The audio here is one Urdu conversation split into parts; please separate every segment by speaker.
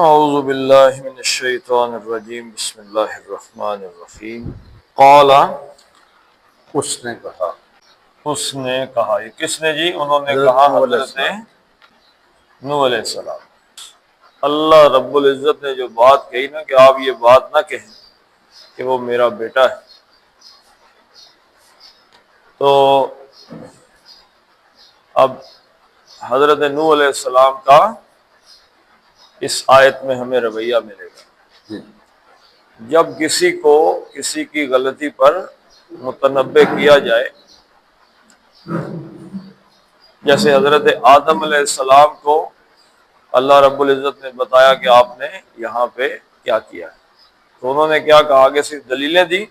Speaker 1: اعوذ باللہ من الشیطان الرجیم بسم اللہ الرحمن الرحیم قال
Speaker 2: اس نے کہا،
Speaker 1: اس نے کہا، یہ کس نے جی؟ انہوں نے
Speaker 2: حضرت
Speaker 1: کہا
Speaker 2: نوح علیہ
Speaker 1: حضرت
Speaker 2: السلام۔
Speaker 1: نوح علیہ السلام۔ اللہ رب العزت نے جو بات کہی نا کہ آپ یہ بات نہ کہیں کہ وہ میرا بیٹا ہے، تو اب حضرت نوح علیہ السلام کا اس آیت میں ہمیں رویہ ملے گا۔
Speaker 2: جی
Speaker 1: جب کسی کو کسی کی غلطی پر متنبع کیا جائے، جیسے حضرت آدم علیہ السلام کو اللہ رب العزت نے بتایا کہ آپ نے یہاں پہ کیا کیا ہے، تو انہوں نے کیا کہا؟ آگے سے دلیلیں دی۔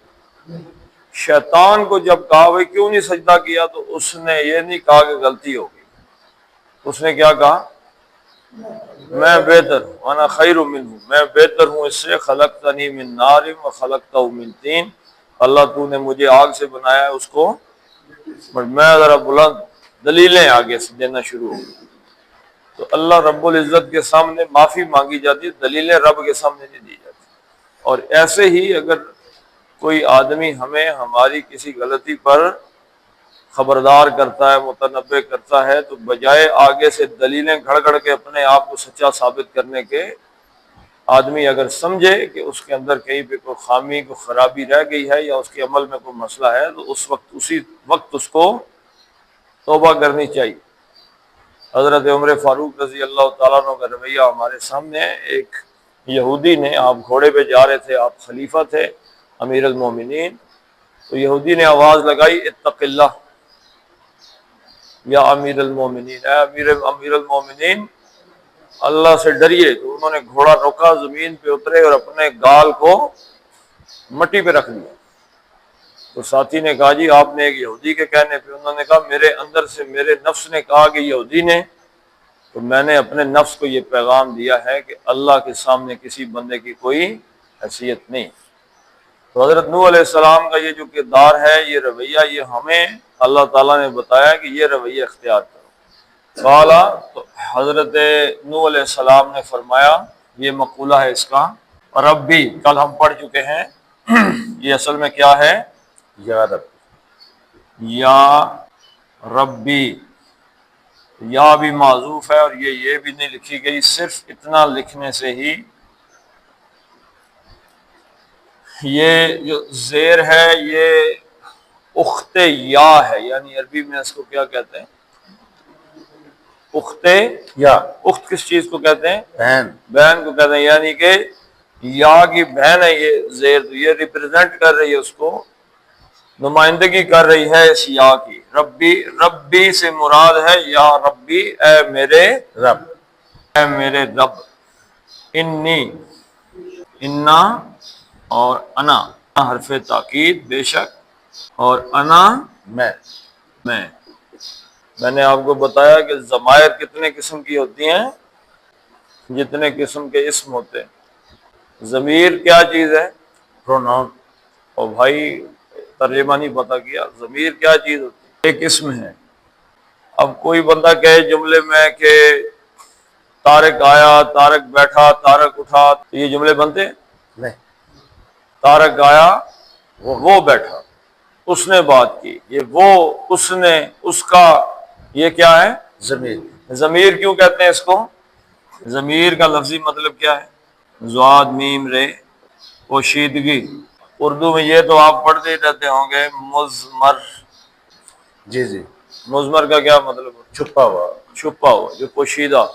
Speaker 1: شیطان کو جب کہا بھائی کیوں نہیں سجدہ کیا، تو اس نے یہ نہیں کہا کہ غلطی ہوگی، اس نے کیا کہا؟ میں بہتر ہوں، انا خیر منہ، میں بہتر ہوں اس سے، خلقتنی من نار و خلقتہ من طین، اللہ تو نے مجھے آگ سے بنایا ہے، اس کو میں ذرا بلند دلیلیں آگے سے دینا شروع ہو گئی۔ تو اللہ رب العزت کے سامنے معافی مانگی جاتی ہے، دلیلیں رب کے سامنے نہیں دی جاتی۔ اور ایسے ہی اگر کوئی آدمی ہمیں ہماری کسی غلطی پر خبردار کرتا ہے، متنبع کرتا ہے، تو بجائے آگے سے دلیلیں گھڑ گھڑ کے اپنے آپ کو سچا ثابت کرنے کے، آدمی اگر سمجھے کہ اس کے اندر کہیں پہ کوئی خامی، کوئی خرابی رہ گئی ہے یا اس کے عمل میں کوئی مسئلہ ہے، تو اسی وقت اس کو توبہ کرنی چاہیے۔ حضرت عمر فاروق رضی اللہ تعالیٰ عنہ کا رویہ ہمارے سامنے ہے۔ ایک یہودی نے، آپ گھوڑے پہ جا رہے تھے، آپ خلیفہ تھے، امیر المومنین، تو یہودی نے آواز لگائی اتق اللہ یا امیر المومنین، اے امیر المومنین اللہ سے ڈریے۔ تو انہوں نے گھوڑا روکا، زمین پہ اترے اور اپنے گال کو مٹی پہ رکھ دیا۔ تو ساتھی نے کہا جی آپ نے ایک یہودی کے کہنے پہ، انہوں نے کہا میرے اندر سے میرے نفس نے کہا کہ یہودی نے، تو میں نے اپنے نفس کو یہ پیغام دیا ہے کہ اللہ کے سامنے کسی بندے کی کوئی حیثیت نہیں۔ تو حضرت نوح علیہ السلام کا یہ جو کردار ہے، یہ رویہ، یہ ہمیں اللہ تعالیٰ نے بتایا کہ یہ رویہ اختیار کرو۔ قالا، تو حضرت نوح علیہ السلام نے فرمایا، یہ مقولہ ہے اس کا، ربی، کل ہم پڑھ چکے ہیں، یہ اصل میں کیا ہے؟
Speaker 2: یا رب،
Speaker 1: یا ربی، یا بھی معذوف ہے، اور یہ بھی نہیں لکھی گئی، صرف اتنا لکھنے سے ہی یہ جو زیر ہے یہ اخت یا ہے، یعنی عربی میں اس کو کیا کہتے ہیں؟ اخت
Speaker 2: یا
Speaker 1: اخت کس چیز کو کہتے ہیں؟
Speaker 2: بہن،
Speaker 1: بہن کو کہتے ہیں، یعنی کہ یا کی بہن ہے یہ زیر، تو یہ ریپرزینٹ کر رہی ہے، اس کو نمائندگی کر رہی ہے اس یا کی۔ ربی، ربی سے مراد ہے یا ربی، اے میرے
Speaker 2: رب،
Speaker 1: اے میرے رب، انی، انا اور انا، حرف تاکید، بے شک، اور انا
Speaker 2: میں
Speaker 1: میں نے آپ کو بتایا کہ ضمائر کتنے قسم کی ہوتی ہیں؟ جتنے قسم کے اسم ہوتے ہیں۔ ضمیر کیا چیز ہے؟
Speaker 2: پروناؤن،
Speaker 1: اور بھائی ترجمہ نہیں پتہ کیا، ضمیر کیا چیز ہوتی ہے؟ ایک اسم ہے۔ اب کوئی بندہ کہے جملے میں کہ طارق آیا، طارق بیٹھا، طارق اٹھا، تو یہ جملے بنتے ہیں؟
Speaker 2: نہیں،
Speaker 1: طارق آیا، وہ بیٹھا، اس نے بات کی، یہ وہ، اس نے، اس کا، یہ کیا ہے؟
Speaker 2: ضمیر،
Speaker 1: ضمیر کیوں کہتے ہیں اس کو؟ ضمیر کا لفظی مطلب کیا ہے؟ ضاد میم رے، پوشیدگی۔ اردو میں یہ تو آپ پڑھتے ہی رہتے ہوں گے، مضمر۔
Speaker 2: جی جی،
Speaker 1: مضمر کا کیا مطلب ہوتا
Speaker 2: چھپا ہوا،
Speaker 1: ہے؟ چھپا ہوا، جو پوشیدہ۔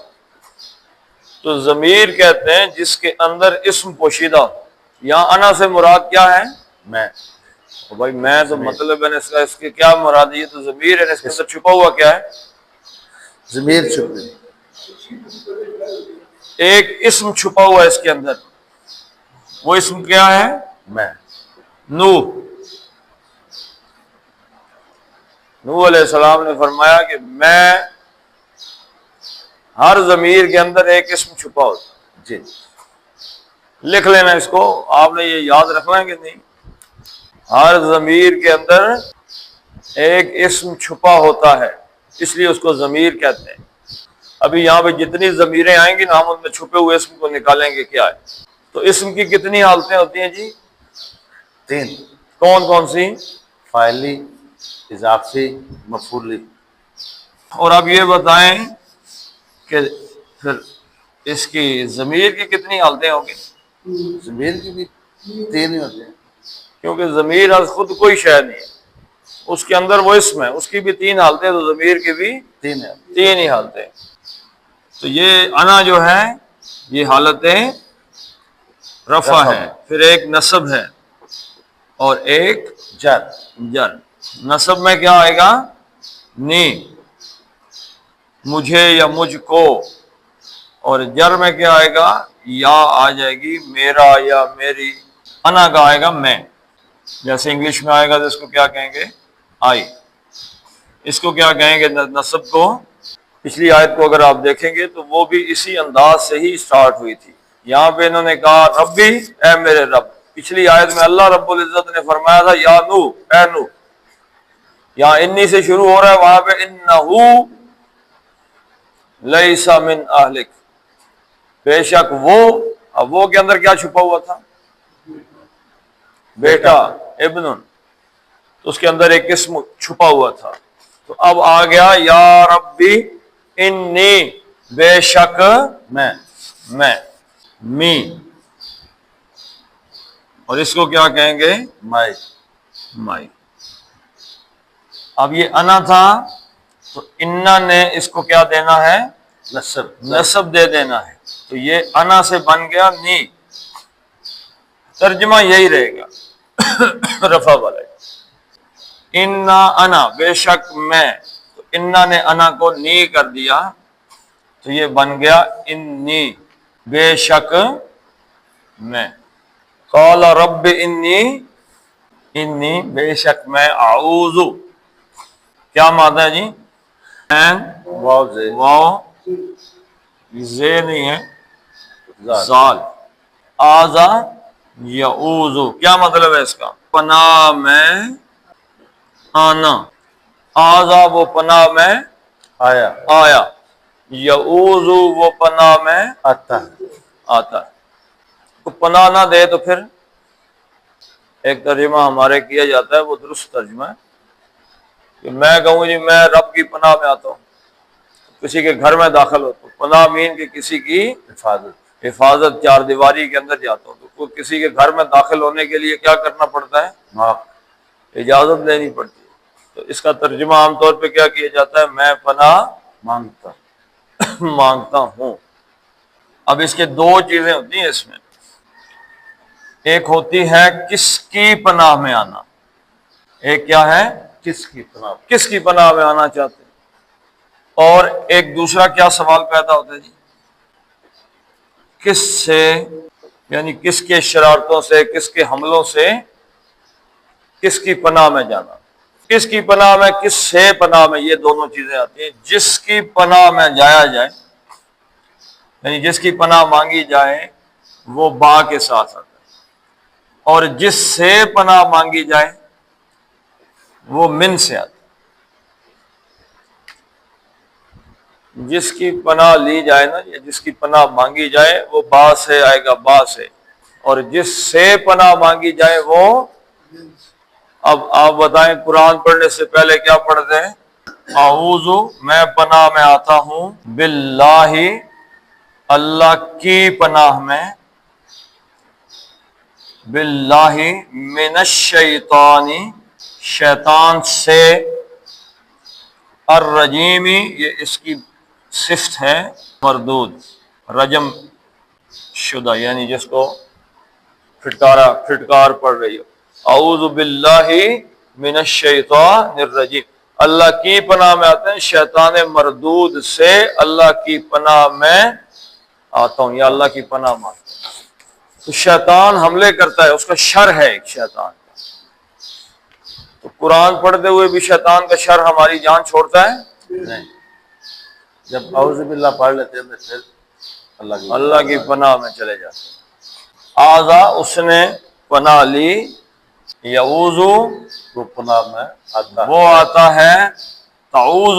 Speaker 1: تو ضمیر کہتے ہیں جس کے اندر اسم پوشیدہ ہو۔ یہاں انا سے مراد کیا ہے؟
Speaker 2: میں،
Speaker 1: بھائی میں تو
Speaker 2: ضمیر،
Speaker 1: مطلب ہے اس کا، اس کے کیا مراد ہے؟ یہ تو ضمیر ہے، اس کے اندر چھپا ہوا کیا ہے؟
Speaker 2: ضمیر چھپے،
Speaker 1: ایک اسم چھپا ہوا ہے اس کے اندر، وہ اسم کیا ہے؟
Speaker 2: میں،
Speaker 1: نوح۔ نوح علیہ السلام نے فرمایا کہ میں، ہر ضمیر کے اندر ایک اسم چھپا ہوتا ہے۔
Speaker 2: جی،
Speaker 1: لکھ لینا اس کو، آپ نے یہ یاد رکھنا ہے کہ نہیں؟ ہر ضمیر کے اندر ایک اسم چھپا ہوتا ہے، اس لیے اس کو ضمیر کہتے ہیں۔ ابھی یہاں پہ جتنی ضمیریں آئیں گی نا ہم ان میں چھپے ہوئے اسم کو نکالیں گے کیا ہے۔ تو اسم کی کتنی حالتیں ہوتی ہیں جی؟
Speaker 2: 3،
Speaker 1: کون کون سی؟
Speaker 2: فاعلی، اضافی، مفعولی۔
Speaker 1: اور اب یہ بتائیں کہ پھر اس کی ضمیر کی کتنی حالتیں ہوں گی؟
Speaker 2: ضمیر کی بھی 3 ہی ہوتے ہیں۔
Speaker 1: کیونکہ ضمیر از خود کوئی شے نہیں ہے، اس کے اندر وہ اسم ہے، اس کی بھی 3 حالتیں، تو ضمیر کی بھی
Speaker 2: 3 ہے۔
Speaker 1: 3 ہی حالتیں۔ تو یہ انا جو ہے یہ حالتیں رفع ہے، پھر ایک نصب ہے اور ایک
Speaker 2: جر۔
Speaker 1: جر۔ نصب میں کیا آئے گا؟ نی، مجھے یا مجھ کو، اور جر میں کیا آئے گا؟ یا آ جائے گی میرا یا میری۔ انا کا آئے گا میں، جیسے انگلش میں آئے گا تو اس کو کیا کہیں گے؟ آئی۔ اس کو کیا کہیں گے نصب کو؟ پچھلی آیت کو اگر آپ دیکھیں گے تو وہ بھی اسی انداز سے ہی سٹارٹ ہوئی تھی۔ یہاں پہ انہوں نے کہا ربی، اے میرے رب۔ پچھلی آیت میں اللہ رب العزت نے فرمایا تھا یا نو، اے نو۔ یہاں انی سے شروع ہو رہا ہے، وہاں پہ انہو لیس من اہلک، بے شک وہ۔ اب وہ کے اندر کیا چھپا ہوا تھا؟ بیٹا، ابن، تو اس کے اندر ایک اسم چھپا ہوا تھا۔ تو اب آ گیا یا ربی انی، بے شک
Speaker 2: میں،
Speaker 1: می، اور اس کو کیا کہیں گے؟
Speaker 2: مائی۔
Speaker 1: مائی۔ اب یہ انا تھا تو انا نے اس کو کیا دینا ہے؟ نصب دے دینا ہے، تو یہ انا سے بن گیا نی۔ ترجمہ یہی رہے گا رفع والا، انا انا، بے شک میں، تو انا نے انا کو نی کر دیا تو یہ بن گیا انی، بے شک میں۔ قال رب انی بے شک میں، اعوذ، کیا مادہ ہے جی؟ این،
Speaker 2: واو زے،
Speaker 1: واو زے نہیں ہے، زال، آزا یعوذ، کیا مطلب ہے اس کا؟ پناہ میں آنا، آزا وہ پناہ میں
Speaker 2: آیا،
Speaker 1: آیا، یعوذ وہ پناہ میں
Speaker 2: آتا ہے۔
Speaker 1: آتا ہے۔ تو پناہ نہ دے تو پھر ایک ترجمہ ہمارے کیا جاتا ہے، وہ درست ترجمہ ہے کہ میں کہوں جی میں رب کی پناہ میں آتا ہوں، کسی کے گھر میں داخل ہوتا ہوں، پناہ مین کہ کسی کی حفاظت، چار دیواری کے اندر جاتا ہوں، تو کوئی کسی کے گھر میں داخل ہونے کے لیے کیا کرنا پڑتا ہے؟ اجازت لینی پڑتی ہے۔ تو اس کا ترجمہ عام طور پہ کیا کیا جاتا ہے؟ میں پناہ مانگتا ہوں۔ اب اس کے دو چیزیں ہوتی ہیں اس میں، ایک ہوتی ہے کس کی پناہ میں آنا، ایک کیا ہے؟
Speaker 2: کس کی پناہ؟
Speaker 1: کس کی پناہ میں آنا چاہتے ہیں، اور ایک دوسرا کیا سوال پیدا ہوتا ہے جی؟ کس سے، یعنی کس کے شرارتوں سے، کس کے حملوں سے کس کی پناہ میں جانا۔ کس کی پناہ میں، کس سے پناہ میں، یہ دونوں چیزیں آتی ہیں۔ جس کی پناہ میں جایا جائے، یعنی جس کی پناہ مانگی جائے، وہ با کے ساتھ آتا ہے، اور جس سے پناہ مانگی جائے وہ من سے آتا ہے۔ جس کی پناہ لی جائے نا، یا جس کی پناہ مانگی جائے وہ با سے آئے گا، با سے، اور جس سے پناہ مانگی جائے وہ۔ اب آپ بتائیں قرآن پڑھنے سے پہلے کیا پڑھتے ہیں؟ اعوذ، میں پناہ میں آتا ہوں، باللہ، اللہ کی پناہ میں، باللہ من الشیطان، شیطان سے، الرجیمی، یہ اس کی صفت ہے، مردود، رجم شدہ، یعنی جس کو پھٹکار پڑ رہی ہو۔ اعوذ باللہ من الشیطان الرجیم، اللہ کی پناہ میں آتے ہیں شیطان مردود سے، اللہ کی پناہ میں آتا ہوں، یا اللہ کی پناہ مانگتا ہوں۔ تو شیطان حملے کرتا ہے، اس کا شر ہے ایک شیطان کا۔ تو قرآن پڑھتے ہوئے بھی شیطان کا شر ہماری جان چھوڑتا ہے؟
Speaker 2: نہیں، جب اعوذ باللہ پڑھ لیتے ہیں پھر
Speaker 1: اللہ کی پناہ میں چلے جاتے ہیں۔ آزا، اس نے پناہ لی، یعوذ،
Speaker 2: وہ پناہ میں آتا ہے،
Speaker 1: وہ آتا ہے، تعوذ،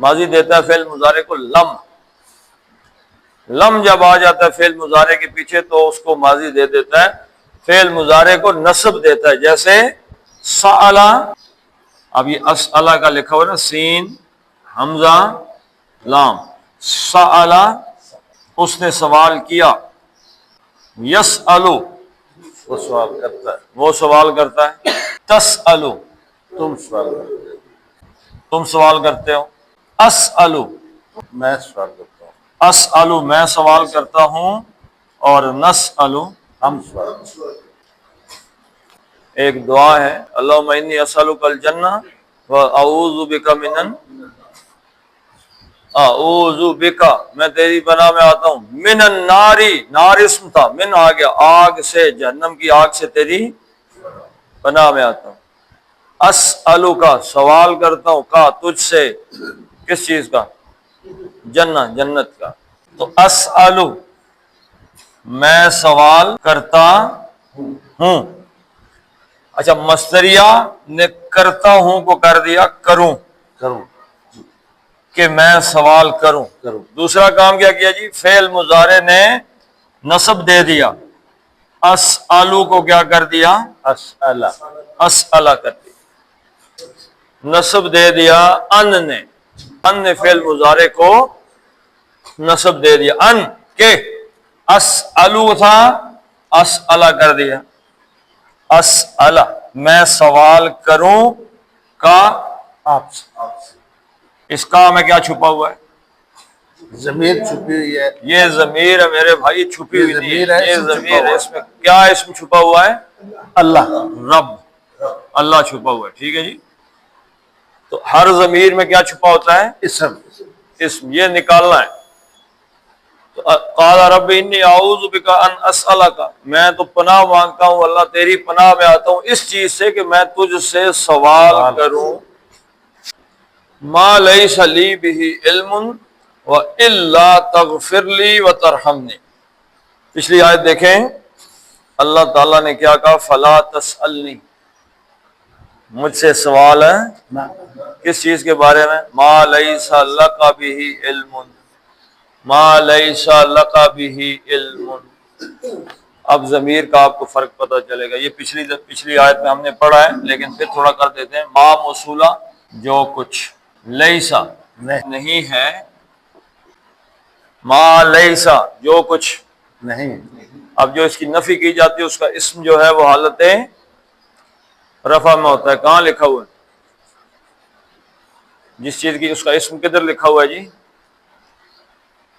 Speaker 1: ماضی دیتا ہے فعل مضارع کو لم، لم جب آ جاتا ہے فعل مضارع کے پیچھے تو اس کو ماضی دے دیتا ہے، فعل مضارع کو نصب دیتا ہے، جیسے سألا، اب یہ اسألہ کا لکھا ہوا نا، سین حمزہ لام، سألا اس نے سوال کیا، یسألو
Speaker 2: وہ سوال کرتا ہے،
Speaker 1: وہ سوال کرتا ہے، تسألو
Speaker 2: تم سوال کرتے
Speaker 1: تم سوال کرتے ہو، اسألو
Speaker 2: ہو، میں سوال کرتا ہوں،
Speaker 1: اسألو میں سوال کرتا ہوں، اور نسألو
Speaker 2: ہم سوال کرتے ہیں۔
Speaker 1: ایک دعا ہے، اللہم انی اسألک الجنہ واعوذ بک اعوذ بک میں تیری پناہ میں آتا ہوں، من الناری، نار اسم تھا، من آ گیا آگ سے، جہنم کی آگ سے تیری پناہ میں آتا ہوں، اسألک سوال کرتا ہوں، کا تجھ سے، کس چیز کا؟ جنت کا، تو اسألو میں سوال کرتا ہوں، اچھا مصدریہ نے کرتا ہوں کو کر دیا کروں،
Speaker 2: کروں
Speaker 1: کہ میں سوال کروں۔
Speaker 2: کروں
Speaker 1: دوسرا کام کیا کیا جی؟ فعل مضارع نے نصب دے دیا، اسألو کو کیا کر دیا؟
Speaker 2: اسألہ،
Speaker 1: اسألہ کر دیا، نصب دے دیا ان نے، ان نے فعل مضارع کو نصب دے دیا، ان کے اسألو تھا، اسألہ کر دیا، اسألہ میں سوال کروں کا،
Speaker 2: آپ سے
Speaker 1: اس کا میں کیا چھپا ہوا ہے؟
Speaker 2: ضمیر چھپی ہوئی ہے،
Speaker 1: یہ ضمیر ہے میرے بھائی، چھپی ہوئی نہیں
Speaker 2: ضمیر ہے،
Speaker 1: یہ
Speaker 2: اسم چھپا
Speaker 1: ضمیر ہے،
Speaker 2: ہوا
Speaker 1: اس میں کیا اسم چھپا ہوا ہے؟
Speaker 2: اللہ،
Speaker 1: رب، اللہ چھپا ہوا ہے، ٹھیک ہے جی۔ تو ہر ضمیر میں کیا چھپا ہوتا ہے؟
Speaker 2: اسم،
Speaker 1: اسم، یہ نکالنا ہے۔ تو قال رب انی اعوذ بک ان اسألک، میں تو پناہ مانگتا ہوں اللہ تیری پناہ میں آتا ہوں اس چیز سے کہ میں تجھ سے سوال کروں، ما لیس لی بہ علم والا تغفر لی وترحمنی۔ پچھلی آیت دیکھیں، اللہ تعالیٰ نے کیا کہا؟ فلا تسألنی، مجھ سے سوال ہے
Speaker 2: نہ
Speaker 1: کس چیز کے بارے میں؟ ما لیس لک بہ علم، ما لیس لک بہ علم۔ اب ضمیر کا آپ کو فرق پتہ چلے گا، یہ پچھلی آیت میں ہم نے پڑھا ہے لیکن پھر تھوڑا کر دیتے ہیں۔ ما موصولہ جو کچھ، لیسا نہیں ہے، ما لیسا جو کچھ
Speaker 2: نہیں،
Speaker 1: اب جو اس کی نفی کی جاتی ہے اس کا اسم جو ہے وہ حالت رفع میں ہوتا ہے، کہاں لکھا ہوا ہے؟ جس چیز کی اس کا اسم کدھر لکھا ہوا ہے جی؟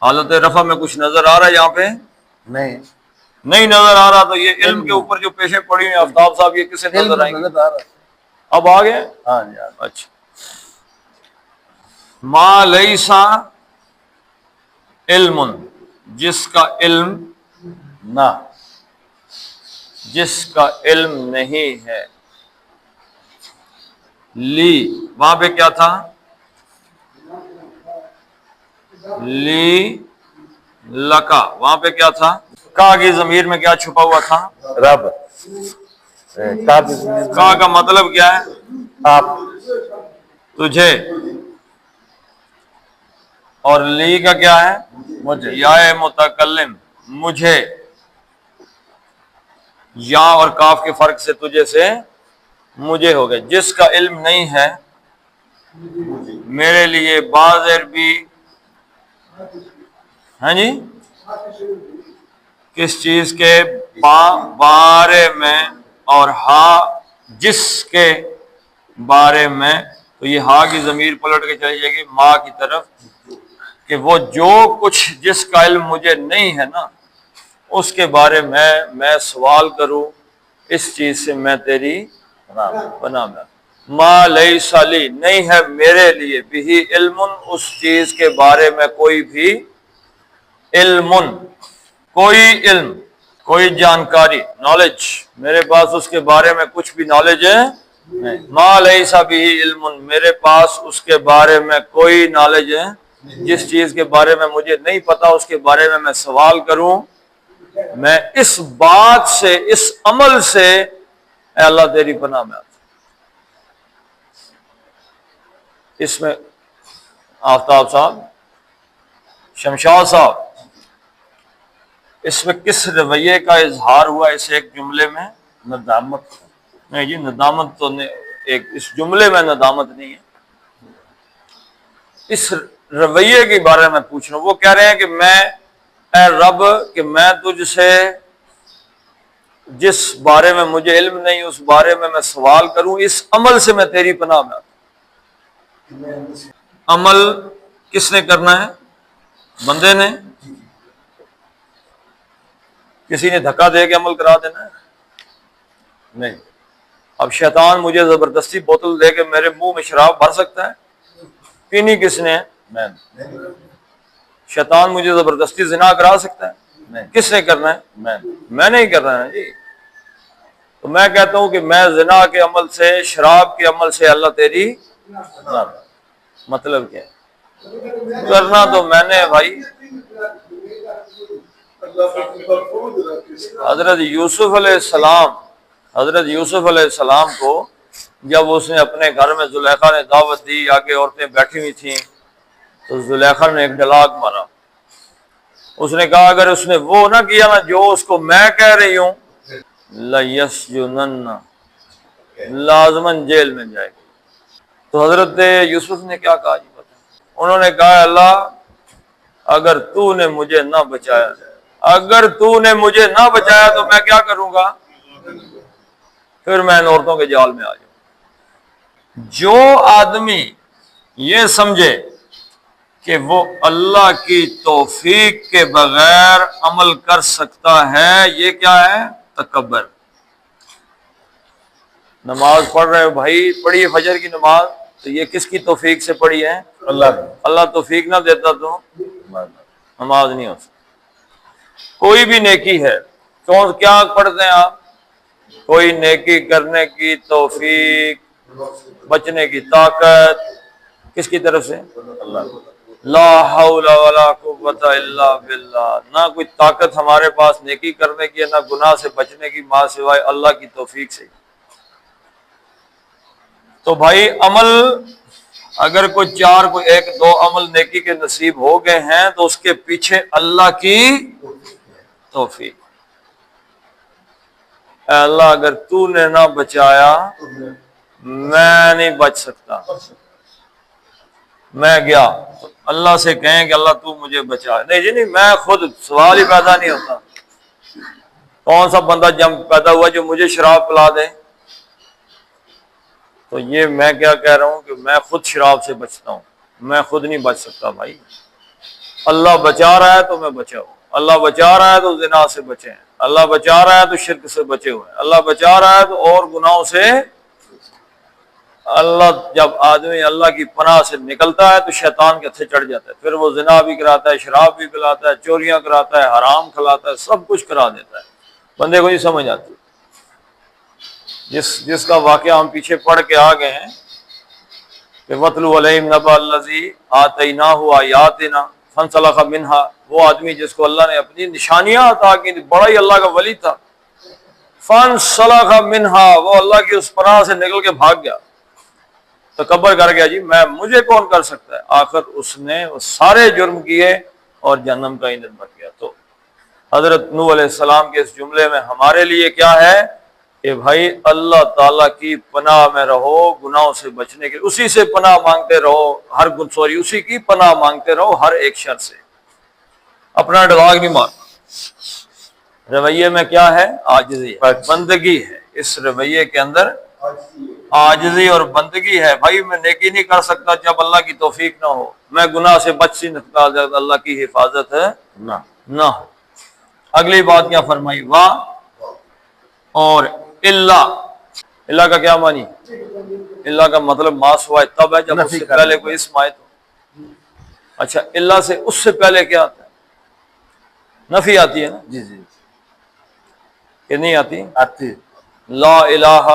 Speaker 1: حالت رفع میں کچھ نظر آ رہا ہے یہاں پہ؟
Speaker 2: نہیں،
Speaker 1: نہیں نظر آ رہا، تو یہ علم کے اوپر جو پیشیں پڑی ہیں آفتاب صاحب، یہ کسے نظر آئیں گے؟
Speaker 2: نظر آ رہا ہے،
Speaker 1: اب آ گئے؟
Speaker 2: ہاں جی، ہاں جی۔
Speaker 1: اچھا، ما لیسا علم، جس کا علم،
Speaker 2: نہ،
Speaker 1: جس کا علم نہیں ہے، لی وہاں پہ کیا تھا؟ لی لکا، وہاں پہ کیا تھا؟ کا کی ضمیر میں کیا چھپا ہوا تھا؟
Speaker 2: رب،
Speaker 1: کا کا مطلب کیا ہے؟
Speaker 2: آپ،
Speaker 1: تجھے، اور لی کا کیا ہے؟
Speaker 2: مجھے،
Speaker 1: یا متکلم، مجھے، یا اور کاف کے فرق سے تجھے سے مجھے ہو گئے، جس کا علم نہیں ہے میرے لیے، بعض عربی، ہاں جی، کس چیز کے بارے میں، اور ہاں جس کے بارے میں، تو یہ ہاں کی ضمیر پلٹ کے چلی جائے گی ماں کی طرف، کہ وہ جو کچھ جس کا علم مجھے نہیں ہے نا اس کے بارے میں سوال کروں، اس چیز سے میں تیری پناہ میں۔ ما لیس لی نہیں ہے میرے لیے، بھی علم اس چیز کے بارے میں کوئی بھی علم، کوئی علم، کوئی جانکاری، نالج، میرے پاس اس کے بارے میں کچھ بھی نالج ہے نہیں، ما لیس بھی علم، میرے پاس اس کے بارے میں کوئی نالج ہے، جس چیز کے بارے میں مجھے نہیں پتا اس کے بارے میں سوال کروں، میں اس بات سے، اس عمل سے اے اللہ تیری پناہ میں آتا ہوں۔ اس میں آفتاب صاحب، شمشاد صاحب، اس میں کس رویے کا اظہار ہوا اس ایک جملے میں؟
Speaker 2: ندامت.
Speaker 1: نہیں جی، ندامت تو ایک اس جملے میں ندامت نہیں ہے، اس رویے کے بارے میں پوچھ رہا ہوں. وہ کہہ رہے ہیں کہ میں اے رب کہ میں تجھ سے جس بارے میں مجھے علم نہیں اس بارے میں سوال کروں، اس عمل سے میں تیری پناہ میں آتا ہوں. عمل کس نے کرنا ہے؟ بندے نے. کسی نے دھکا دے کے عمل کرا دینا ہے؟ نہیں. اب شیطان مجھے زبردستی بوتل دے کے میرے منہ میں شراب بھر سکتا ہے؟ پینی کس نے ہے؟
Speaker 2: میں.
Speaker 1: شیطان مجھے زبردستی زنا کرا سکتا ہے؟
Speaker 2: نہیں.
Speaker 1: کس نے کرنا ہے؟
Speaker 2: میں
Speaker 1: نہیں کر رہا ہے جی. تو میں کہتا ہوں کہ میں زنا کے عمل سے، شراب کے عمل سے اللہ تیری مطلب کیا ہے؟ کرنا تو میں نے بھائی. حضرت یوسف علیہ السلام کو جب اس نے اپنے گھر میں زلیخا نے دعوت دی، آگے عورتیں بیٹھی ہوئی تھیں، تو زلیخا نے ایک ڈلاک مارا. اس نے کہا اگر اس نے وہ نہ کیا نا جو اس کو میں کہہ رہی ہوں، لَيَسْجُنَنَّ، لازماً جیل میں جائے گی. تو حضرت یوسف نے کیا کہا جی بتا؟ انہوں نے کہا اللہ اگر تو نے مجھے نہ بچایا، اگر تو نے مجھے نہ بچایا تو میں کیا کروں گا؟ پھر میں ان عورتوں کے جال میں آ جاؤں. جو آدمی یہ سمجھے کہ وہ اللہ کی توفیق کے بغیر عمل کر سکتا ہے، یہ کیا ہے؟ تکبر. نماز پڑھ رہے ہو بھائی، پڑھی فجر کی نماز، تو یہ کس کی توفیق سے پڑھی ہے؟ اللہ توفیق نہ دیتا تو نماز نہیں ہو سکتی. کوئی بھی نیکی ہے، کیا پڑھتے ہیں آپ؟ کوئی نیکی کرنے کی توفیق، بچنے کی طاقت کس کی طرف سے؟ لا حول ولا قوت الا باللہ. نہ کوئی طاقت ہمارے پاس نیکی کرنے کی ہے، نہ گناہ سے بچنے کی، ماں سوائے اللہ کی توفیق سے. تو بھائی عمل اگر کوئی ایک دو عمل نیکی کے نصیب ہو گئے ہیں تو اس کے پیچھے اللہ کی توفیق. اے اللہ اگر تو نے نہ بچایا میں نہیں بچ سکتا. میں گیا تو اللہ سے کہیں کہ اللہ تو مجھے بچا. نہیں جی نہیں، میں خود سوال ہی پیدا نہیں ہوتا. کون سا بندہ جب پیدا ہوا جو مجھے شراب پلا دے؟ تو یہ میں کیا کہہ رہا ہوں کہ میں خود شراب سے بچتا ہوں، میں خود نہیں بچ سکتا بھائی. اللہ بچا رہا ہے تو میں بچا ہوں. اللہ بچا رہا ہے تو زنا سے بچے ہیں، اللہ بچا رہا ہے تو شرک سے بچے ہوئے ہیں، اللہ بچا رہا ہے تو اور گناہوں سے. اللہ جب آدمی اللہ کی پناہ سے نکلتا ہے تو شیطان کے ہتھے چڑھ جاتا ہے، پھر وہ زنا بھی کراتا ہے، شراب بھی پلاتا ہے، چوریاں کراتا ہے، حرام کھلاتا ہے، سب کچھ کرا دیتا ہے. بندے کو نہیں سمجھ آتی. جس کا واقعہ ہم پیچھے پڑھ کے آ گئے ہیں کہ وَاتْلُ عَلَيْهِمْ نَبَأَ الَّذِي آتَيْنَاهُ آيَاتِنَا فَانْسَلَخَ مِنْهَا. وہ آدمی جس کو اللہ نے اپنی نشانیاں عطا کی، بڑا ہی اللہ کا ولی تھا. فَانْسَلَخَ مِنْهَا، وہ اللہ کی اس پناہ سے نکل کے بھاگ گیا، تکبر کر گیا. جی مجھے کون کر سکتا ہے؟ آخر اس نے وہ سارے جرم کیے اور جہنم کا ایندھن بن گیا. تو حضرت نوح علیہ السلام کے اس جملے میں ہمارے لیے کیا ہے کہ بھائی اللہ تعالیٰ کی پناہ میں رہو، گناہوں سے بچنے کے اسی سے پناہ مانگتے رہو، اسی کی پناہ مانگتے رہو ہر ایک شر سے. اپنا ڈراگ نہیں مارنا. رویے میں کیا ہے؟ عاجزی ہے، بندگی ہے. اس رویے کے اندر عاجزی اور بندگی ہے. بھائی میں نیکی نہیں کر سکتا جب اللہ کی توفیق نہ ہو، میں گناہ سے بچ نہیں سکتا جب اللہ کی حفاظت ہے نہ ہو. اگلی بات کیا فرمائی؟ واہ اور اللہ کا کیا معنی؟ اللہ کا مطلب ما سوائے تب ہے جب اس سے پہلے کوئی اسم آئے تو. اچھا اللہ سے اس سے پہلے کیا آتا ہے؟ نفی آتی ہے نا؟
Speaker 2: جی جی
Speaker 1: کہ نہیں آتی؟
Speaker 2: آتی.
Speaker 1: لا الہ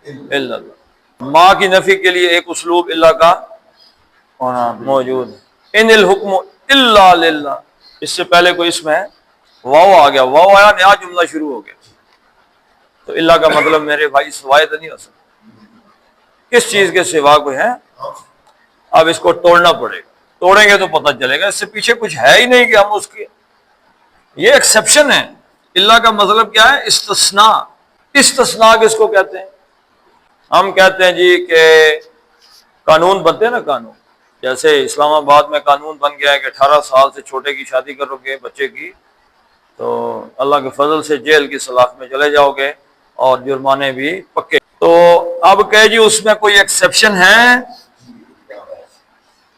Speaker 1: الا اللہ. ماں کی نفی کے لیے ایک اسلوب اللہ کا موجود ہے. ان الحکم الا للہ. اس سے پہلے کوئی اسم ہے، واو آ گیا، واو آیا نیا جملہ شروع ہو گیا. تو اللہ کا مطلب میرے بھائی سوائے تو نہیں ہو سکتا. کس چیز کے سوا کوئی ہے؟ اب اس کو توڑنا پڑے گا. توڑیں گے تو پتہ چلے گا، اس سے پیچھے کچھ ہے ہی نہیں کہ ہم اس کے، یہ ایکسیپشن ہے۔ اللہ کا مطلب کیا ہے؟ استثناء۔ استثناء کس کو کہتے ہیں؟ ہم کہتے ہیں جی کہ قانون بنتے ہیں نا، قانون، جیسے اسلام آباد میں قانون بن گیا ہے کہ 18 سال سے چھوٹے کی شادی کرو گے بچے کی تو اللہ کے فضل سے جیل کی سلاخ میں چلے جاؤ گے اور جرمانے بھی پکے۔ تو اب کہ جی اس میں کوئی ایکسیپشن ہے؟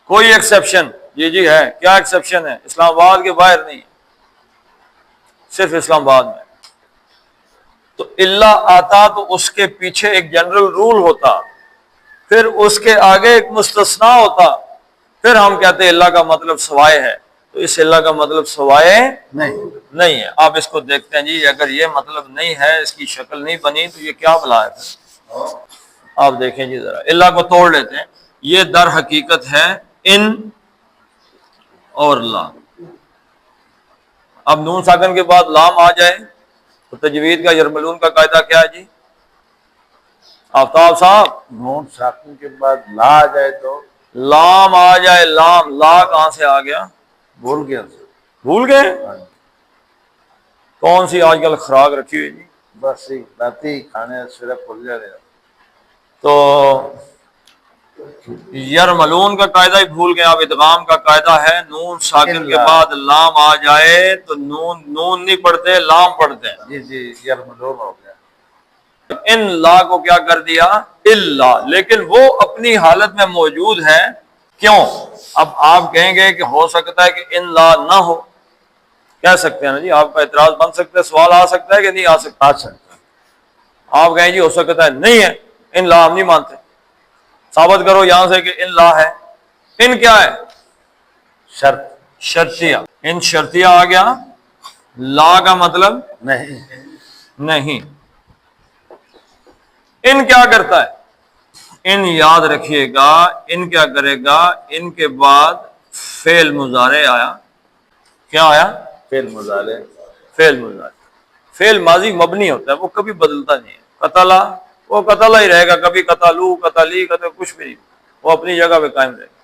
Speaker 1: کوئی ایکسیپشن؟ جی ہے۔ کیا ایکسیپشن ہے؟ اسلام آباد کے باہر نہیں، صرف اسلام آباد میں۔ تو اللہ آتا تو اس کے پیچھے ایک جنرل رول ہوتا، پھر اس کے آگے ایک مستثنا ہوتا، پھر ہم کہتے ہیں اللہ کا مطلب سوائے ہے۔ تو اس اللہ کا مطلب سوائے نہیں ہے۔ آپ اس کو دیکھتے ہیں جی، اگر یہ مطلب نہیں ہے، اس کی شکل نہیں بنی تو یہ کیا بلا ہے؟ آپ دیکھیں جی ذرا، اللہ کو توڑ لیتے ہیں۔ یہ در حقیقت ہے ان اور لا۔ اب نون ساکن کے بعد لام آ جائے تو تجوید کا یرملون کا قاعدہ کیا ہے جی آفتاب صاحب؟
Speaker 2: نون ساکن کے بعد لا آ جائے تو
Speaker 1: لام آ جائے، لام، لا کہاں سے آ گیا؟
Speaker 2: بھول گیا،
Speaker 1: بھول گئے؟ کون سی آج کل خوراک رکھی ہوئی جی؟
Speaker 2: بس رات ہی کھانے صرف بھول جا رہے۔
Speaker 1: تو یرملون کا قاعدہ ہی بھول گئے۔ اب ادغام کا قاعدہ ہے نون ساکن کے بعد لام آ جائے تو نون نہیں پڑھتے، لام پڑھتے ہیں۔
Speaker 2: جی یرملون ہو گیا۔
Speaker 1: ان لا کو کیا کر دیا؟ اللہ، لیکن وہ اپنی حالت میں موجود ہے۔ کیوں؟ اب آپ کہیں گے کہ ہو سکتا ہے کہ ان لا نہ ہو، کہہ سکتے ہیں نا جی، آپ کا اعتراض بن سکتا ہے، سوال آ سکتا ہے کہ نہیں آ سکتا؟ آپ کہیں جی ہو سکتا ہے نہیں ہے، ان لا ہم نہیں مانتے، ثابت کرو یہاں سے کہ ان لا ہے۔ ان کیا ہے؟
Speaker 2: شرط،
Speaker 1: شرطیہ۔ ان شرطیہ آ گیا، لا کا مطلب نہیں۔ ان کیا کرتا ہے؟ ان یاد رکھیے گا، ان کیا کرے گا؟ ان کے بعد فعل مضارع آیا۔ کیا آیا؟
Speaker 2: فعل مضارع۔
Speaker 1: فعل مضارع، فعل ماضی مبنی ہوتا ہے، وہ کبھی بدلتا نہیں ہے۔ قتلا، وہ قتلا ہی رہے گا، کبھی قتلو، قتلی، کچھ بھی نہیں، وہ اپنی جگہ پہ قائم رہے گا۔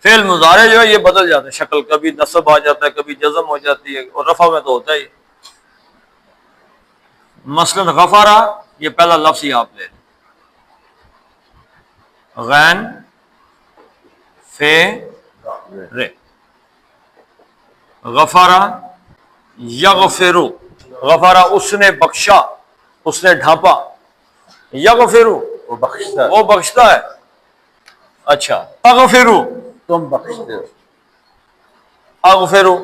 Speaker 1: فعل مضارع جو ہے یہ بدل جاتا ہے شکل، کبھی نصب آ جاتا ہے، کبھی جزم ہو جاتی ہے، اور رفع میں تو ہوتا ہی۔ مثلا غفرا، یہ پہلا لفظ ہی آپ لے لیں، غین فے رے، غفرا یغفرو، غفرا اس نے بخشا، اس نے ڈھانپا، یغفرو
Speaker 2: وہ بخشتا،
Speaker 1: وہ بخشتا ہے۔ اچھا، اغفرو
Speaker 2: تم بخشتے ہو،
Speaker 1: اغفرو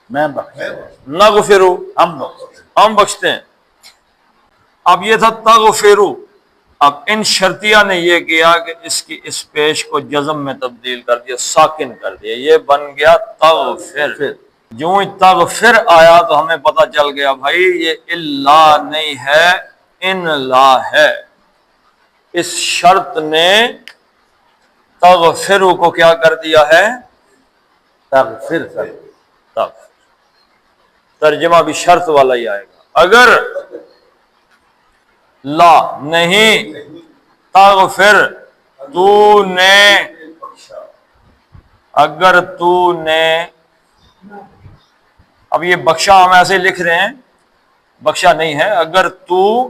Speaker 2: میں بخشتا ہوں،
Speaker 1: نغفرو
Speaker 2: ہم بخشتے ہیں۔
Speaker 1: ہم بخشتے ہیں۔ اب یہ تھا تغفرو، اب ان شرطیہ نے یہ کیا کہ اس کی اس پیش کو جزم میں تبدیل کر دیا، ساکن کر دیا، یہ بن گیا تغفر۔ جو ہی تغفر آیا تو ہمیں پتہ چل گیا بھائی یہ اللہ نہیں ہے، ان لا ہے۔ اس شرط نے تغفرو کو کیا کر دیا ہے؟
Speaker 2: تغفر کر،
Speaker 1: تغفر۔ ترجمہ بھی شرط والا ہی آئے گا۔ اگر لا نہیں تغفر، تو نے، اگر تو نے، اب یہ بخشا ہم ایسے لکھ رہے ہیں، بخشا نہیں ہے، اگر تو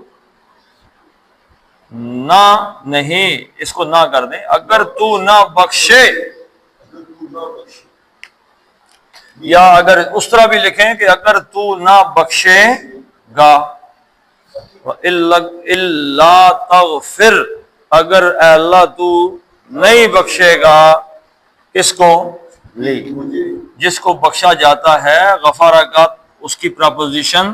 Speaker 1: نہ، نہیں، اس کو نہ کر دیں، اگر تو نہ بخشے، یا اگر اس طرح بھی لکھیں کہ اگر تو نہ بخشے گا، الا تغفر، اگر اے اللہ تو نہیں بخشے گا، کس کو؟ جس کو بخشا جاتا ہے۔ غفارہ کا اس کی پراپوزیشن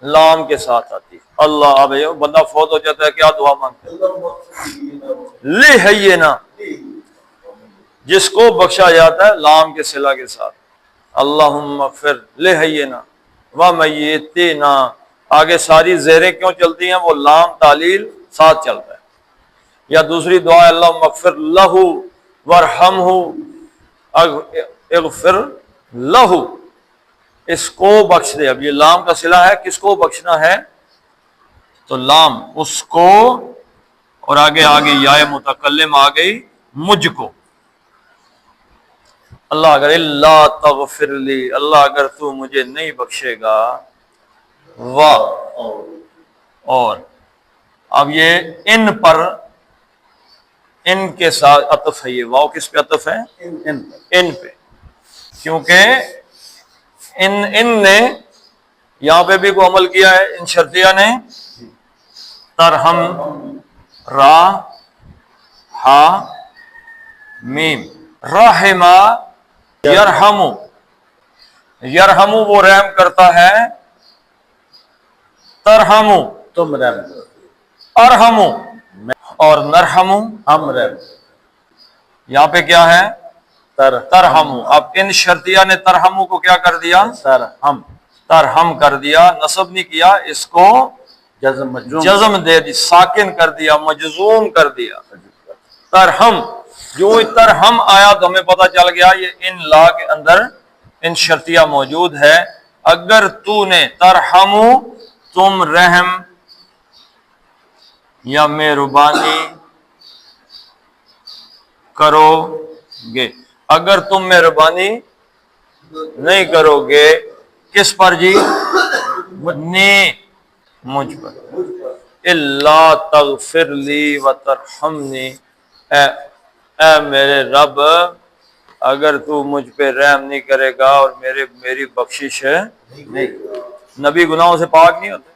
Speaker 1: لام کے ساتھ آتی ہے۔ اللہ، اب بندہ فوت ہو جاتا ہے کیا دعا مانگتا ہے؟ لِحَيِّنَا، جس کو بخشا جاتا ہے لام کے صلہ کے ساتھ، اللہم اغفر لِحَيِّنَا وَمَيِّتِنَا، آگے ساری زیریں کیوں چلتی ہیں؟ وہ لام تعلیل ساتھ چلتا ہے۔ یا دوسری دعا ہے اللہم اغفر لہو وارحمہ، اغفر لہو، اس کو بخش دے۔ اب یہ لام کا صلہ ہے، کس کو بخشنا ہے؟ تو لام اس کو، اور آگے یا متکلم آ گئی مجھ کو، اللہ اگر اللہ تغفر لی، اللہ اگر تو مجھے نہیں بخشے گا، اور اب یہ ان پر، ان کے ساتھ عطف ہے، یہ واو کس پہ عطف ہے؟ ان پہ، کیونکہ ان نے یہاں پہ بھی کوئی عمل کیا ہے، ان شرطیہ نے، ترہم، را، ہا، میم، رحمہ، یرحمو، یرحمو وہ رحم کرتا ہے، ترہمو
Speaker 2: تم رحم کرو،
Speaker 1: ارحمو، اور نرحمو،
Speaker 2: ہم رحم
Speaker 1: یہاں پہ کیا ہے؟
Speaker 2: تر
Speaker 1: ترہمو۔ اب ان شرطیہ نے ترہمو کو کیا کر دیا؟
Speaker 2: سر ہم
Speaker 1: ترہم کر دیا، نصب نہیں کیا، اس کو
Speaker 2: جزم مجزوم
Speaker 1: جزم دے دی، ساکن کر دیا، مجزوم کر دیا، ترہم۔ جو ہی ترہم آیا تو ہمیں پتہ چل گیا یہ ان لا کے اندر ان شرطیہ موجود ہے۔ اگر تو نے ترہمو، تم رحم یا مہربانی کرو گے، اگر تم مہربانی نہیں کرو گے، کس پر جی؟ نے، مجھ پر، اللہ تغفر لی وترحمنی، اے میرے رب اگر تو مجھ پہ رحم نہیں کرے گا اور میری بخشش ہے
Speaker 2: نہیں،
Speaker 1: نبی گناہوں سے پاک نہیں ہوتے؟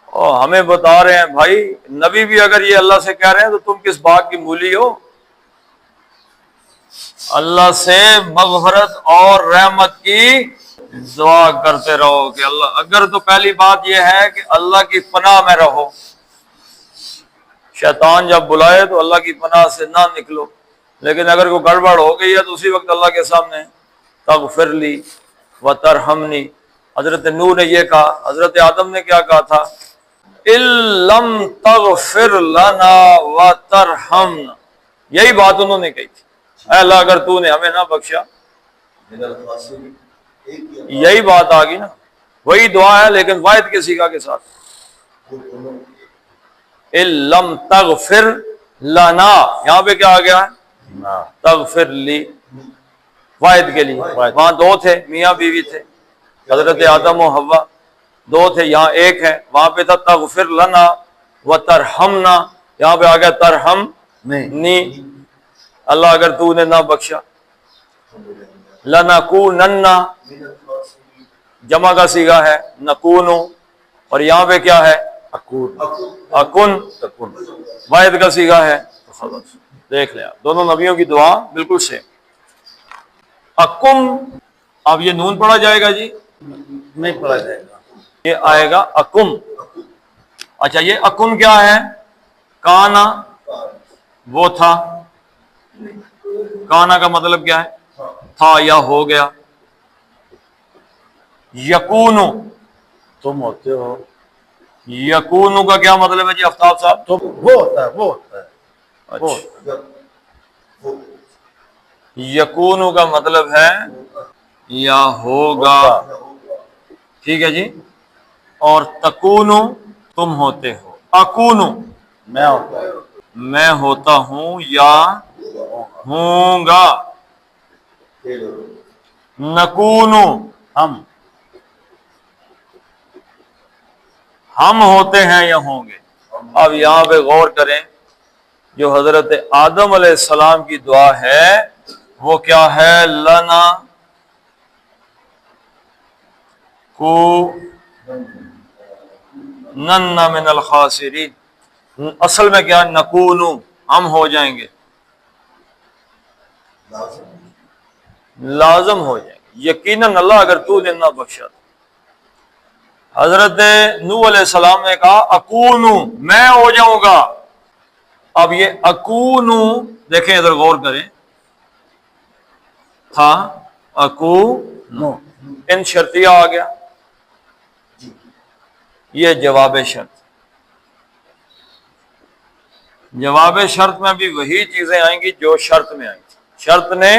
Speaker 1: اور ہمیں بتا رہے ہیں بھائی نبی بھی اگر یہ اللہ سے کہہ رہے ہیں تو تم کس بات کی مولی ہو؟ اللہ سے مغفرت اور رحمت کی دعا کرتے رہو کہ اللہ، اگر تو پہلی بات یہ ہے کہ اللہ کی پناہ میں رہو، شیطان جب بلائے تو اللہ کی پناہ سے نہ نکلو، لیکن اگر کوئی گڑبڑ ہو گئی ہے تو اسی وقت اللہ کے سامنے تغفر لی وترحمنی۔ حضرت نوح نے یہ کہا، حضرت آدم نے کیا کہا تھا؟ اِن لم تغفر لنا وترحمنا، یہی بات انہوں نے کہی تھی، اے اللہ اگر تو نے ہمیں نہ بخشا، یہی بات آ گئی نا، وہی دعا ہے لیکن واحد کے صیغہ کے ساتھ، اِن لم تغفر لنا، یہاں پہ کیا آ گیا ہے؟ تغفر لی، واحد کے لیے، وہاں دو تھے، میاں بیوی تھے، حضرت آدم و حوا دو تھے، یہاں ایک ہے، وہاں پہ تھا تغفر لنا وترحمنا، یہاں پہ آ گیا ترحمنی، اللہ اگر تو نے نہ بخشا، لنکونن، جمع کا صیغہ ہے نکونو، اور یہاں پہ کیا ہے؟ اکن، واحد کا صیغہ ہے، دیکھ لیں آپ دونوں نبیوں کی دعا بالکل سیم۔ اکم، اب یہ نون پڑھا جائے گا جی؟
Speaker 2: نہیں پڑھا جائے گا،
Speaker 1: یہ آئے گا اکم۔ اچھا یہ اکن کیا ہے؟ کانا، وہ تھا، کانا کا مطلب کیا ہے؟ تھا یا ہو گیا۔ یکونو،
Speaker 2: تم ہوتے ہو،
Speaker 1: یکونو کا کیا مطلب ہے جی آفتاب صاحب؟
Speaker 2: تم وہ ہوتا ہے، وہ ہوتا ہے، وہ
Speaker 1: اچھا، یکونو کا مطلب ہے یا ہوگا، ٹھیک ہے جی، اور تکونو تم ہوتے ہو، اکونو
Speaker 2: میں ہوتا ہے،
Speaker 1: میں ہوتا ہوں یا ہوں گا، نکونو ہم ہوتے ہیں یا ہوں گے۔ اب یہاں پہ غور کریں، جو حضرت آدم علیہ السلام کی دعا ہے وہ کیا ہے؟ لنا کو نن من الخاسرین، اصل میں کیا؟ نکونو ہم ہو جائیں گے، لازم ہو جائیں گے، یقیناً اللہ اگر تو نے نہ بخشا۔ حضرت نوح علیہ السلام نے کہا اکونو میں ہو جاؤں گا، اب یہ اکونو دیکھیں ادھر غور کریں، تھا اکونو، ان شرطیہ آ گیا، یہ جواب شرط، جواب شرط میں بھی وہی چیزیں آئیں گی جو شرط میں آئی تھی، شرط نے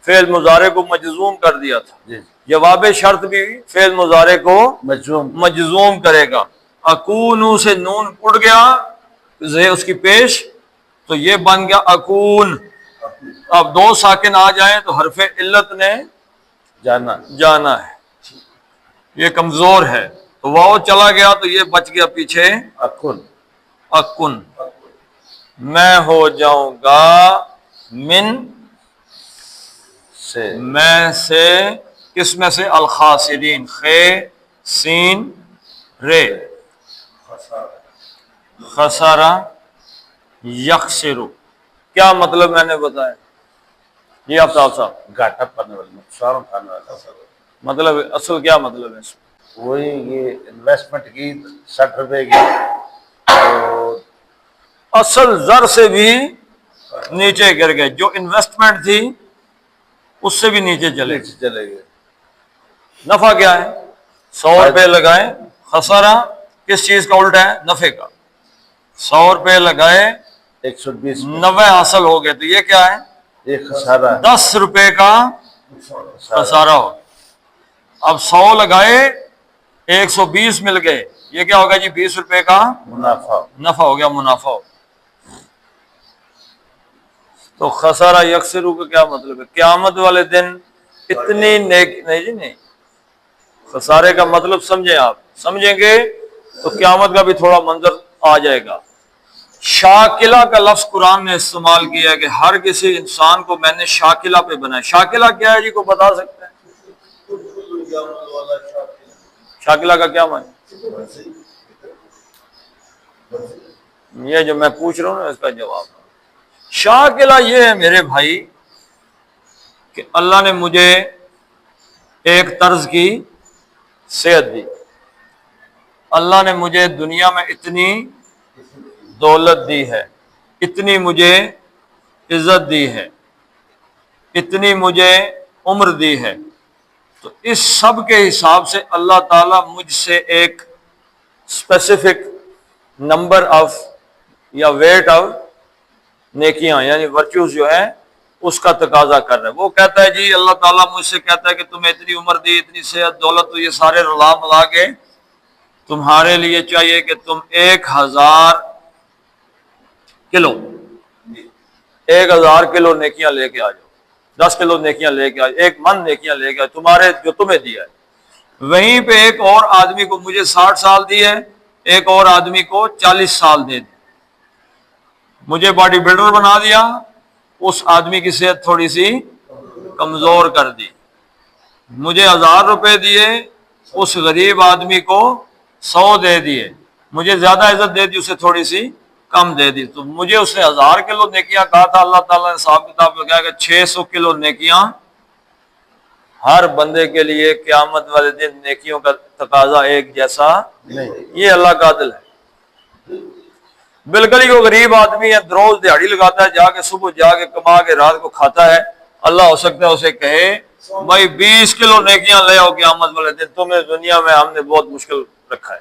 Speaker 1: فعل مضارع کو مجزوم کر دیا تھا، جواب شرط بھی فعل مضارع کو مجزوم کرے گا۔ اکونو سے نون اڑ گیا، زے اس کی پیش، تو یہ بن گیا اکون، اب دو ساکن آ جائیں تو حرف علت نے
Speaker 2: جانا
Speaker 1: جانا ہے، یہ کمزور ہے، تو واو چلا گیا تو یہ بچ گیا پیچھے
Speaker 2: اکن
Speaker 1: اکن، میں ہو جاؤں گا من
Speaker 2: سے
Speaker 1: میں سے، کس میں سے؟ الخاسرین، خے سین رے، خسارہ یخسرو، کیا مطلب میں نے بتایا جی آفتاب صاحب؟
Speaker 2: گھاٹا پانے والا، نقصان اٹھانے والا،
Speaker 1: مطلب اصل کیا مطلب ہے اس میں؟
Speaker 2: وہی یہ انویسٹمنٹ کی 60 روپے کی تو
Speaker 1: اصل زر سے بھی نیچے گر گئے، جو انویسٹمنٹ تھی اس سے بھی نیچے چلے گئے۔
Speaker 2: چلے گئے۔
Speaker 1: نفع کیا ہے؟ 100 روپے لگائے، خسارہ کس چیز کا الٹا ہے؟ نفع کا۔ 100 روپے لگائے
Speaker 2: 120
Speaker 1: 90 حاصل ہو گئے، تو یہ کیا ہے؟
Speaker 2: یہ خسارہ ہے۔
Speaker 1: 10 روپے کا خسارہ ہو۔ اب 100 لگائے 120 مل گئے، یہ کیا ہوگا جی؟ 20 روپے کا
Speaker 2: منافع۔
Speaker 1: نفع ہو گیا، منافع ہو۔ تو خسارہ یکسرو کا کیا مطلب ہے؟ قیامت والے دن اتنی نیک نہیں جی نہیں، خسارے کا مطلب سمجھیں، آپ سمجھیں گے تو قیامت کا بھی تھوڑا منظر آ جائے گا۔ شاکلہ کا لفظ قرآن نے استعمال کیا ہے کہ ہر کسی انسان کو میں نے شاکلہ پہ بنایا۔ شاکلہ کیا ہے جی؟ کو بتا سکتے ہیں؟ شاکلہ کا کیا معنی؟ یہ جو میں پوچھ رہا ہوں نا اس کا جواب۔ شاکلہ یہ ہے میرے بھائی کہ اللہ نے مجھے ایک طرز کی صحت دی، اللہ نے مجھے دنیا میں اتنی دولت دی ہے، اتنی مجھے عزت دی ہے، اتنی مجھے عمر دی ہے، تو اس سب کے حساب سے اللہ تعالیٰ مجھ سے ایک اسپیسیفک نمبر آف یا ویٹ آف نیکیاں یعنی ورچوز جو ہے اس کا تقاضا کر رہا ہے۔ وہ کہتا ہے جی اللہ تعالیٰ مجھ سے کہتا ہے کہ تمہیں اتنی عمر دی، اتنی صحت، دولت، تو یہ سارے رلا ملا کے تمہارے لیے چاہیے کہ تم 1000 کلو 1000 کلو نیکیاں لے کے آ جاؤ، 10 کلو نیکیاں لے کے آ جاؤ، 1 من نیکیاں لے کے آ جاؤ، تمہارے جو تمہیں دیا ہے۔ وہیں پہ ایک اور آدمی کو مجھے 60 سال دی ہے، ایک اور آدمی کو 40 سال دے دی، مجھے باڈی بلڈر بنا دیا، اس آدمی کی صحت تھوڑی سی کمزور کر دی، مجھے 1000 روپے دیے، اس غریب آدمی کو 100 دے دیے، مجھے زیادہ عزت دے دی، اسے تھوڑی سی کم دے دی، تو مجھے اس نے 1000 کلو نیکیاں کہا تھا، اللہ تعالیٰ نے حساب کتاب لگایا کہ 600 کلو نیکیاں ہر بندے کے لیے قیامت والے دن نیکیوں کا تقاضا ایک جیسا
Speaker 2: نہیں،
Speaker 1: یہ اللہ کا عدل ہے۔ بالکل ہی وہ غریب آدمی ہے، روز دیہڑی لگاتا ہے، جا کے صبح جا کے کما کے رات کو کھاتا ہے، اللہ ہو سکتا ہے اسے کہے بھائی 20 کلو نیکیاں لے آؤ قیامت والے دن، تمہیں دنیا میں ہم نے بہت مشکل رکھا ہے۔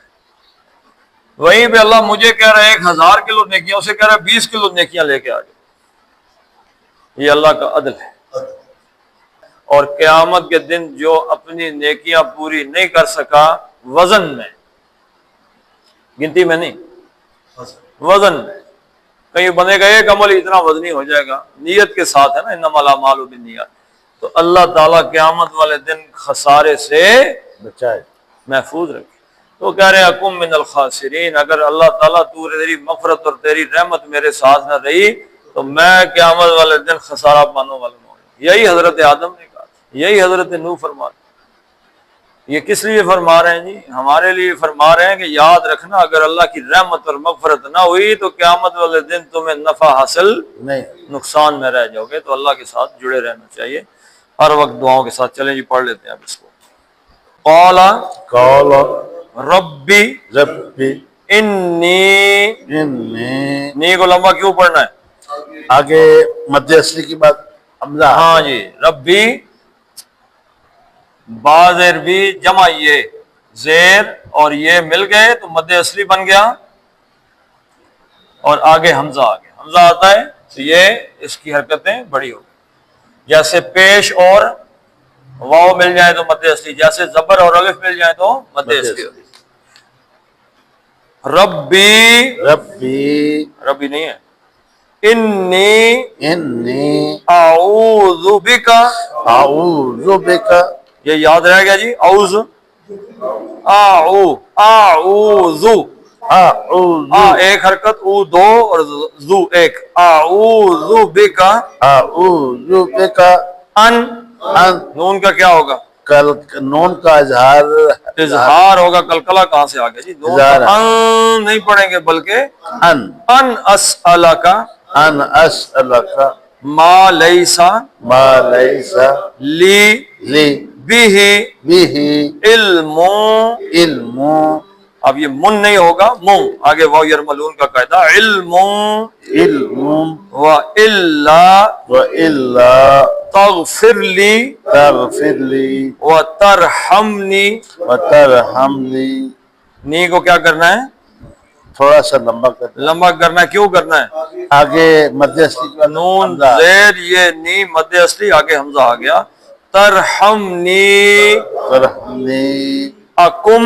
Speaker 1: وہیں پہ اللہ مجھے کہہ رہا ہے 1000 کلو نیکیاں، اسے کہہ رہا ہے 20 کلو نیکیاں لے کے آ جاؤ۔ یہ اللہ کا عدل ہے۔ اور قیامت کے دن جو اپنی نیکیاں پوری نہیں کر سکا، وزن میں، گنتی میں نہیں، وزن میں، کہیں بنے گا ایک عمل اتنا وزنی ہو جائے گا، نیت کے ساتھ ہے نا، انما الاعمال بالنیات، تو اللہ تعالیٰ قیامت والے دن خسارے سے
Speaker 2: بچائے۔
Speaker 1: محفوظ رکھے۔ تو کہہ رہے ہیں اکم من الخاسرین، اگر اللہ تعالیٰ تو تیری مغفرت اور تیری رحمت میرے ساتھ نہ رہی تو میں قیامت والے دن خسارہ پانے والا ہوں۔ یہی حضرت آدم نے کہا، یہی حضرت نوح فرما رہے ہیں۔ یہ کس لیے فرما رہے ہیں جی؟ ہمارے لیے فرما رہے ہیں کہ یاد رکھنا اگر اللہ کی رحمت اور مغفرت نہ ہوئی تو قیامت والے دن تمہیں نفع حاصل
Speaker 2: نہیں،
Speaker 1: نقصان میں رہ جاؤ گے، تو اللہ کے ساتھ جڑے رہنا چاہیے، ہر وقت دعاؤں کے ساتھ۔ چلیں جی پڑھ لیتے ہیں اب اس کو۔ قال
Speaker 2: قال
Speaker 1: ربی
Speaker 2: ربی
Speaker 1: انی،
Speaker 2: انی،
Speaker 1: نی کو لمبا کیوں پڑھنا ہے؟
Speaker 2: آگے مد اصلی کی بات حمزہ۔
Speaker 1: ہاں جی، ربی با زیر بھی جمع یہ زیر اور یہ مل گئے تو مد اصلی بن گیا، اور آگے حمزہ آ گیا، حمزہ آتا ہے تو یہ اس کی حرکتیں بڑی ہو گئی، جیسے پیش اور واو مل جائے تو مد اصلی، جیسے زبر اور الف مل جائے تو مد اصلی ہوتی۔ ربی،
Speaker 2: ربی،
Speaker 1: ربی نہیں ہے، انی
Speaker 2: انی
Speaker 1: اعوذ بکا،
Speaker 2: اعوذ بک،
Speaker 1: یہ یاد رہے گا جی، اعوذ، اعوذ،
Speaker 2: اعوذ،
Speaker 1: ایک حرکت، او دو اور زو ایک، اعوذ بکا
Speaker 2: اعوذ بک
Speaker 1: ان،
Speaker 2: ان،
Speaker 1: نون کا کیا ہوگا؟
Speaker 2: نون کا اظہار،
Speaker 1: اظہار ہوگا، کلکلہ کہاں سے آگے جی؟ نون کا
Speaker 2: اظہار ہے۔
Speaker 1: ان نہیں پڑھیں گے بلکہ
Speaker 2: ان،
Speaker 1: ان اسألک
Speaker 2: ان اسألک
Speaker 1: ما لیسا
Speaker 2: ما لیس
Speaker 1: لی
Speaker 2: لی
Speaker 1: بہ
Speaker 2: بہ
Speaker 1: علم،
Speaker 2: علم،
Speaker 1: اب یہ من نہیں ہوگا، من آگے واو یرملون کا قاعدہ، علم
Speaker 2: علم
Speaker 1: و الا
Speaker 2: وإلا
Speaker 1: تغفر لی
Speaker 2: تغفر لی
Speaker 1: و ترحمنی،
Speaker 2: وترحمنی،
Speaker 1: نی کو کیا کرنا ہے؟
Speaker 2: تھوڑا سا لمبا کر،
Speaker 1: لمبا کرنا ہے، کیوں کرنا ہے؟
Speaker 2: آگے مد اصلی کا
Speaker 1: نون
Speaker 2: حمزہ،
Speaker 1: زیر یہ نی مد اصلی، آگے حمزہ آ گیا، ترحمنی
Speaker 2: ترحمنی
Speaker 1: اکم،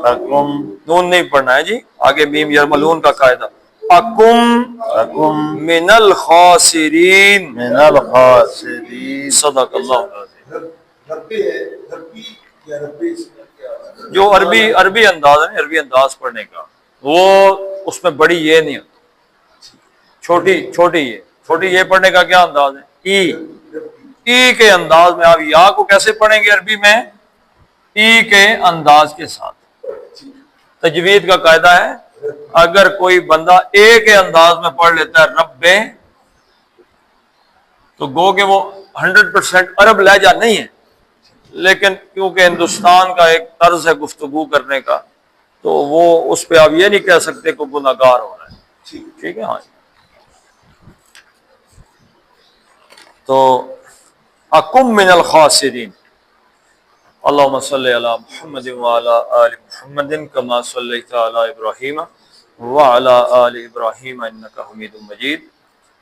Speaker 2: اکم،
Speaker 1: نون نہیں پڑھنا ہے جی، آگے میم یرملون کا قاعدہ، اکم
Speaker 2: اکم
Speaker 1: من الخاسرین،
Speaker 2: من الخاسرین۔
Speaker 1: صدق اللہ العظیم۔ جو عربی انداز ہے، عربی انداز پڑھنے کا، وہ اس میں بڑی یہ نہیں ہوتی، چھوٹی یہ پڑھنے کا کیا انداز ہے؟ ای کے انداز میں۔ آپ یا کو کیسے پڑھیں گے عربی میں؟ ای کے انداز کے ساتھ۔ تجوید کا قاعدہ ہے، اگر کوئی بندہ اے کے انداز میں پڑھ لیتا ہے رب، تو گو کہ وہ 100% عرب لہجہ نہیں ہے، لیکن کیونکہ ہندوستان کا ایک طرز ہے گفتگو کرنے کا، تو وہ اس پہ آپ یہ نہیں کہہ سکتے کہ گناہ گار ہو رہا ہے، ٹھیک ہے؟ ہاں جی۔ تو اکم من الخاسرین، اللہم صلی علی محمد وعلی آل محمد کما صلیت علی ابراہیم وعلی آل ابراہیم انکا حمید مجید،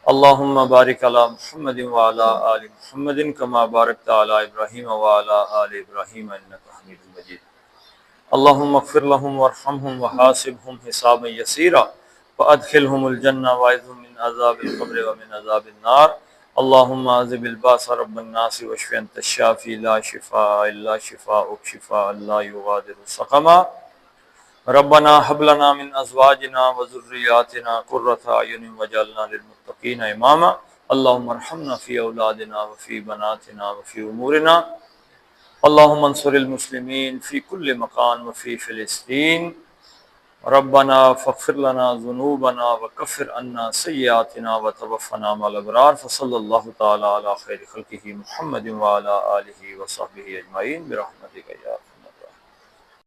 Speaker 1: اللہم بارک علی محمد وعلی آل محمد کما بارکت علی ابراہیم وعلی آل ابراہیم انکا حمید مجید، اللہم اغفر لهم وارحمهم وحاسبهم حسابا یسیرا وادخلهم الجنہ واعذهم من عذاب القبر ومن عذاب النار، اللہم عذب الباس رب الناس واشف انت الشافی لا شفاء الا شفاءک شفاء لا یغادر سقما، ربنا هب لنا من ازواجنا وذریاتنا قرۃ اعین واجعلنا للمتقین اماما، اللہم ارحمنا فی اولادنا وفی بناتنا وفی امورنا، اللہم انصر المسلمین فی کل مکان وفی فلسطین، ربنا فاغفر لنا ذنوبنا وکفر عنا سیئاتنا وتوفنا مع الابرار، فصلی اللہ تعالی علی خیر خلقہ محمد وعلی آلہ وصحبہ اجمعین برحمتک یا